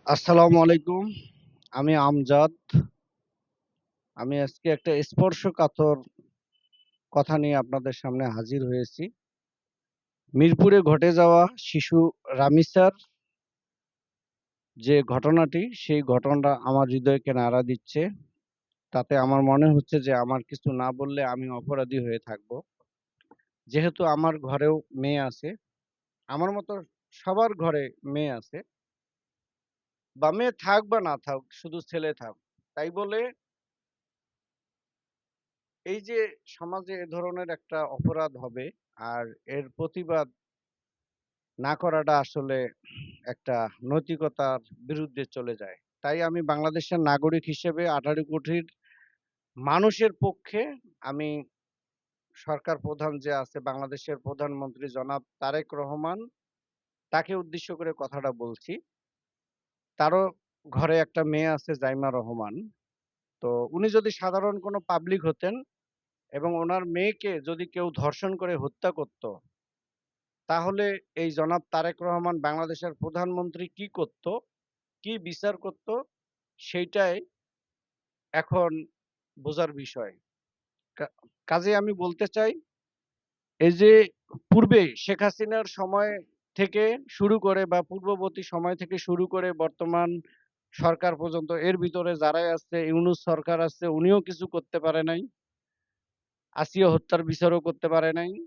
আসসালামু আলাইকুম। আমি আমজাদ। আমি আজকে একটা স্পর্শকাতর কথা নিয়ে আপনাদের সামনে হাজির হয়েছি। মিরপুরে ঘটে যাওয়া শিশু রামিসার যে ঘটনাটি, সেই ঘটনাটা আমার হৃদয়কে নাড়া দিচ্ছে। তাতে আমার মনে হচ্ছে যে আমার কিছু না বললে আমি অপরাধী হয়ে থাকব। যেহেতু আমার ঘরেও মেয়ে আছে, আমার মতো সবার ঘরে মেয়ে আছে, বা মেয়ে থাক বা না থাক, শুধু ছেলে থাক। তাই বলে এই যে সমাজে এ ধরনের একটা অপরাধ হবে আর এর প্রতিবাদ না করাটা আসলে একটা নৈতিকতার বিরুদ্ধে চলে যায়। তাই আমি বাংলাদেশের নাগরিক হিসেবে 18 কোটির মানুষের পক্ষে আমি সরকার প্রধান যে আছে বাংলাদেশের প্রধানমন্ত্রী জনাব তারেক রহমান, তাকে উদ্দেশ্য করে কথাটা বলছি। তারও ঘরে একটা মেয়ে আছে জাইমা রহমান। তো উনি যদি সাধারণ কোনো পাবলিক হতেন এবং ওনার মেয়েকে যদি কেউ ধর্ষণ করে হত্যা করত, তাহলে এই জনাব তারেক রহমান বাংলাদেশের প্রধানমন্ত্রী কি করত, কি বিচার করত, সেইটাই এখন বোঝার বিষয়। কা- কাজে আমি বলতে চাই, এই যে পূর্বে শেখ হাসিনার সময় থেকে শুরু করে বা পূর্ববর্তী সময় থেকে শুরু করে বর্তমান সরকার পর্যন্ত এর ভিতরে যারাই আছে, ইউনূস সরকার আছে, উনিও কিছু করতে পারে নাই, আসিয়া হত্যার বিচারও করতে পারে নাই।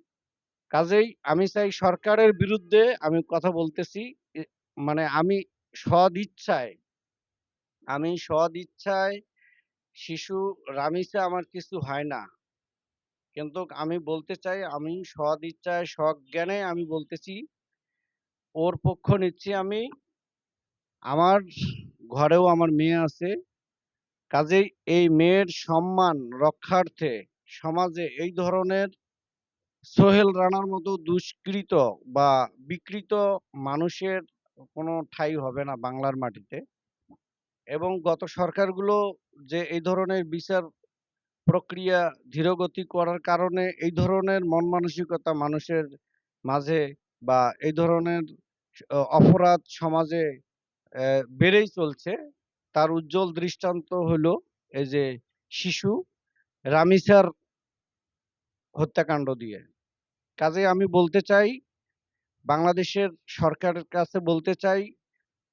কাজেই আমি চাই সরকারের বিরুদ্ধে আমি কথা বলতেছি। এ- মানে সদ ইচ্ছায় সদ ইচ্ছায় শিশু রামিসা আমার কিছু হয় না, কিন্তু আমি বলতে চাই আমি সদ ইচ্ছায় সজ্ঞানে আমি বলতেছি, ওর পক্ষ নিচ্ছি আমি। আমার ঘরেও আমার মেয়ে আছে। কাজেই এই মেয়ের সম্মান রক্ষার্থে সমাজে এই ধরনের সোহেল রানার মতো দুষ্কৃত বা বিকৃত মানুষের কোনো ঠাঁই হবে না বাংলার মাটিতে। এবং গত সরকারগুলো যে এই ধরনের বিচার প্রক্রিয়া ধীরগতি করার কারণে এই ধরনের মন মানসিকতা মানুষের মাঝে বা এই ধরনের অপরাধ সমাজে বেড়েই চলছে। তার উজ্জ্বল দৃষ্টান্ত হলো এই যে শিশু রামিসার হত্যাকাণ্ড দিয়ে। কাজে আমি বলতে চাই, বাংলাদেশের সরকারের কাছে বলতে চাই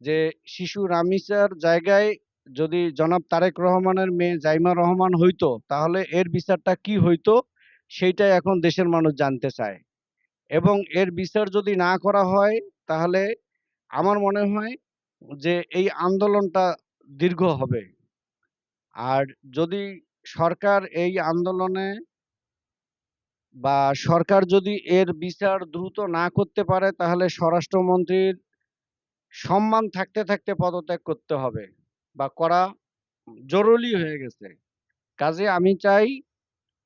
যে শিশু রামিসার জায়গায় যদি জনাব তারেক রহমানের মেয়ে জাইমা রহমান হইতো, তাহলে এর বিচারটা কি হইতো সেইটাই এখন দেশের মানুষ জানতে চায়। এবং এর বিচার যদি না করা হয়, তাহলে আমার মনে হয় যে এই আন্দোলনটা দীর্ঘ হবে। আর যদি সরকার এই আন্দোলনে বা সরকার যদি এর বিচার দ্রুত না করতে পারে, তাহলে স্বরাষ্ট্রমন্ত্রীর সম্মান থাকতে থাকতে পদত্যাগ করতে হবে বা করা জরুরি হয়ে গেছে। কাজে আমি চাই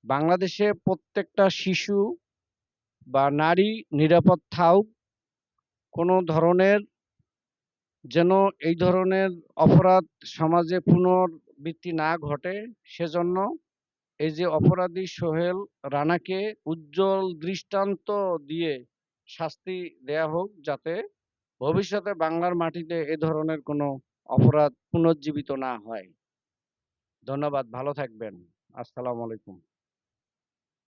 বাংলাদেশে প্রত্যেকটা শিশু বা নারী নিরাপদ থাকুক। কোনো ধরনের যেন এই ধরনের অপরাধ সমাজে পুনরাবৃত্তি না ঘটে, সেজন্য এই যে অপরাধী সোহেল রানাকে উজ্জ্বল দৃষ্টান্ত দিয়ে শাস্তি দেয়া হোক, যাতে ভবিষ্যতে বাংলার মাটিতে এ ধরনের কোনো অপরাধ পুনর্জীবিত না হয়। ধন্যবাদ, ভালো থাকবেন। আসসালামু আলাইকুম।